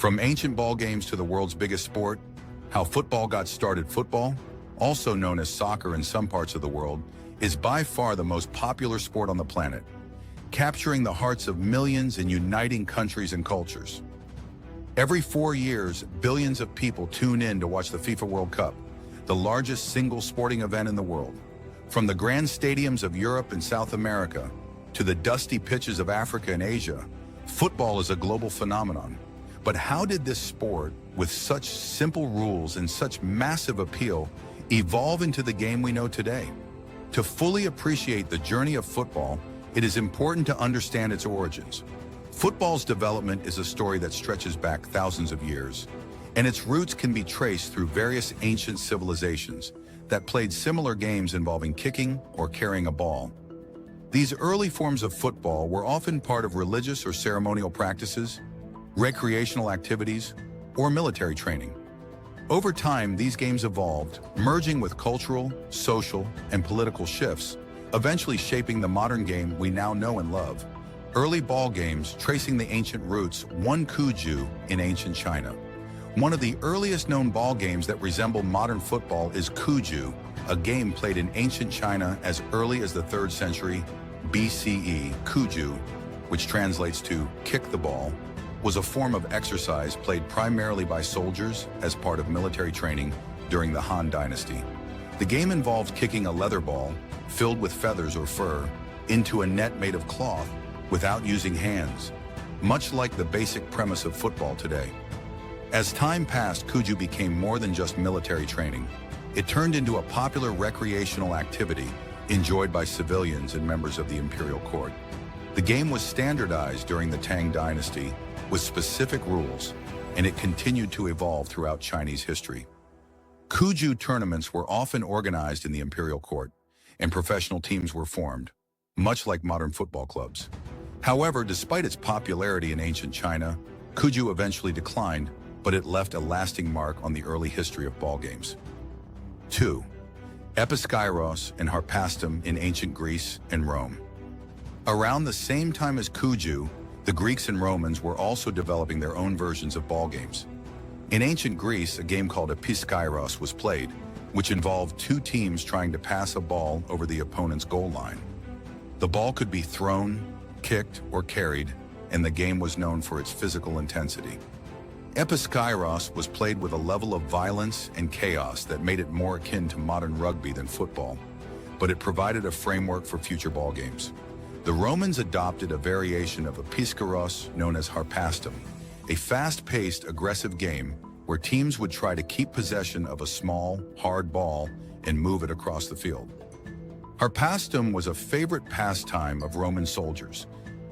From ancient ball games to the world's biggest sport, how football got started. Football, also known as soccer in some parts of the world, is by far the most popular sport on the planet, capturing the hearts of millions and uniting countries and cultures. Every 4 years, billions of people tune in to watch the FIFA World Cup, the largest single sporting event in the world. From the grand stadiums of Europe and South America to the dusty pitches of Africa and Asia, football is a global phenomenon. But how did this sport, with such simple rules and such massive appeal, evolve into the game we know today? To fully appreciate the journey of football, it is important to understand its origins. Football's development is a story that stretches back thousands of years, and its roots can be traced through various ancient civilizations that played similar games involving kicking or carrying a ball. These early forms of football were often part of religious or ceremonial practices, recreational activities, or military training. Over time, these games evolved, merging with cultural, social, and political shifts, eventually shaping the modern game we now know and love. Early ball games tracing the ancient roots. One, Cuju in ancient China. One of the earliest known ball games that resemble modern football is Cuju, a game played in ancient China as early as the 3rd century BCE. Cuju, which translates to kick the ball, was a form of exercise played primarily by soldiers as part of military training during the Han Dynasty. The game involved kicking a leather ball, filled with feathers or fur, into a net made of cloth without using hands, much like the basic premise of football today. As time passed, Cuju became more than just military training. It turned into a popular recreational activity enjoyed by civilians and members of the imperial court. The game was standardized during the Tang Dynasty with specific rules, and it continued to evolve throughout Chinese history. Cuju tournaments were often organized in the imperial court, and professional teams were formed, much like modern football clubs. However, despite its popularity in ancient China, Cuju eventually declined, but it left a lasting mark on the early history of ball games. 2. Episkairos and Harpastum in ancient Greece and Rome. Around the same time as Cuju, the Greeks and Romans were also developing their own versions of ball games. In ancient Greece, a game called Episkairos was played, which involved 2 teams trying to pass a ball over the opponent's goal line. The ball could be thrown, kicked, or carried, and the game was known for its physical intensity. Episkairos was played with a level of violence and chaos that made it more akin to modern rugby than football, but it provided a framework for future ball games. The Romans adopted a variation of Episkairos known as Harpastum, a fast-paced, aggressive game where teams would try to keep possession of a small, hard ball and move it across the field. Harpastum was a favorite pastime of Roman soldiers,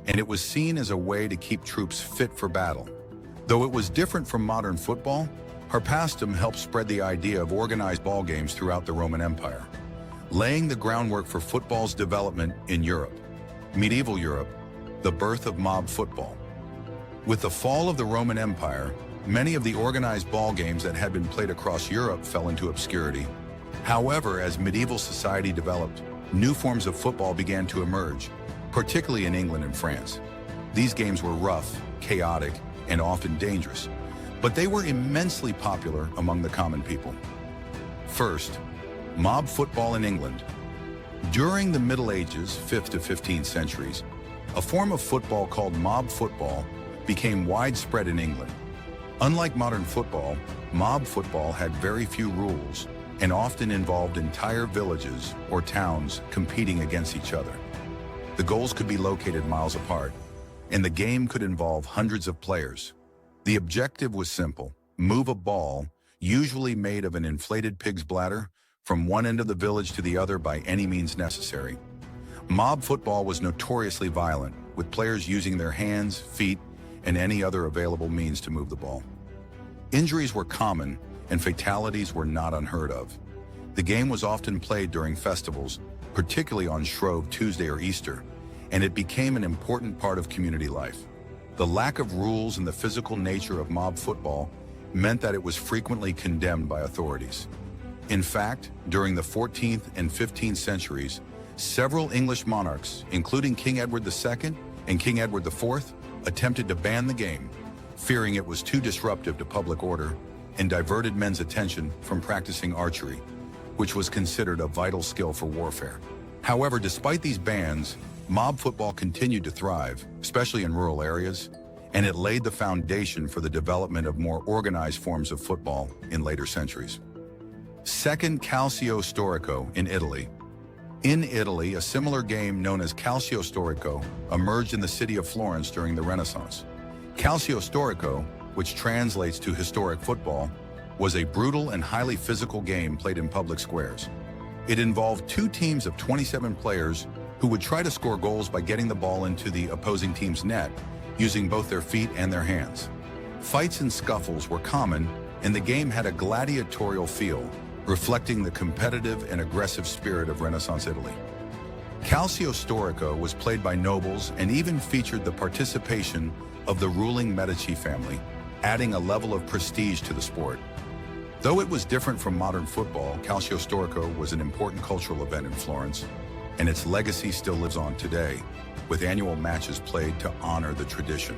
and it was seen as a way to keep troops fit for battle. Though it was different from modern football, Harpastum helped spread the idea of organized ball games throughout the Roman Empire, laying the groundwork for football's development in Europe. Medieval Europe, the birth of mob football. With the fall of the Roman Empire, many of the organized ball games that had been played across Europe fell into obscurity. However, as medieval society developed, new forms of football began to emerge, particularly in England and France. These games were rough, chaotic, and often dangerous, but they were immensely popular among the common people. First, mob football in England. During the Middle Ages, 5th to 15th centuries, a form of football called mob football became widespread in England. Unlike modern football, mob football had very few rules and often involved entire villages or towns competing against each other. The goals could be located miles apart, and the game could involve hundreds of players. The objective was simple: move a ball, usually made of an inflated pig's bladder, from one end of the village to the other by any means necessary. Mob football was notoriously violent, with players using their hands, feet, and any other available means to move the ball. Injuries were common, and fatalities were not unheard of. The game was often played during festivals, particularly on Shrove Tuesday or Easter, and it became an important part of community life. The lack of rules and the physical nature of mob football meant that it was frequently condemned by authorities. In fact, during the 14th and 15th centuries, several English monarchs, including King Edward II and King Edward IV, attempted to ban the game, fearing it was too disruptive to public order and diverted men's attention from practicing archery, which was considered a vital skill for warfare. However, despite these bans, mob football continued to thrive, especially in rural areas, and it laid the foundation for the development of more organized forms of football in later centuries. Second, calcio storico in Italy. In Italy, a similar game known as calcio storico emerged in the city of Florence during the Renaissance. Calcio storico, which translates to historic football, was a brutal and highly physical game played in public squares. It involved two teams of 27 players who would try to score goals by getting the ball into the opposing team's net, using both their feet and their hands. Fights and scuffles were common, and the game had a gladiatorial feel, reflecting the competitive and aggressive spirit of Renaissance Italy. Calcio storico was played by nobles and even featured the participation of the ruling Medici family, adding a level of prestige to the sport. Though it was different from modern football, calcio storico was an important cultural event in Florence, and its legacy still lives on today, with annual matches played to honor the tradition.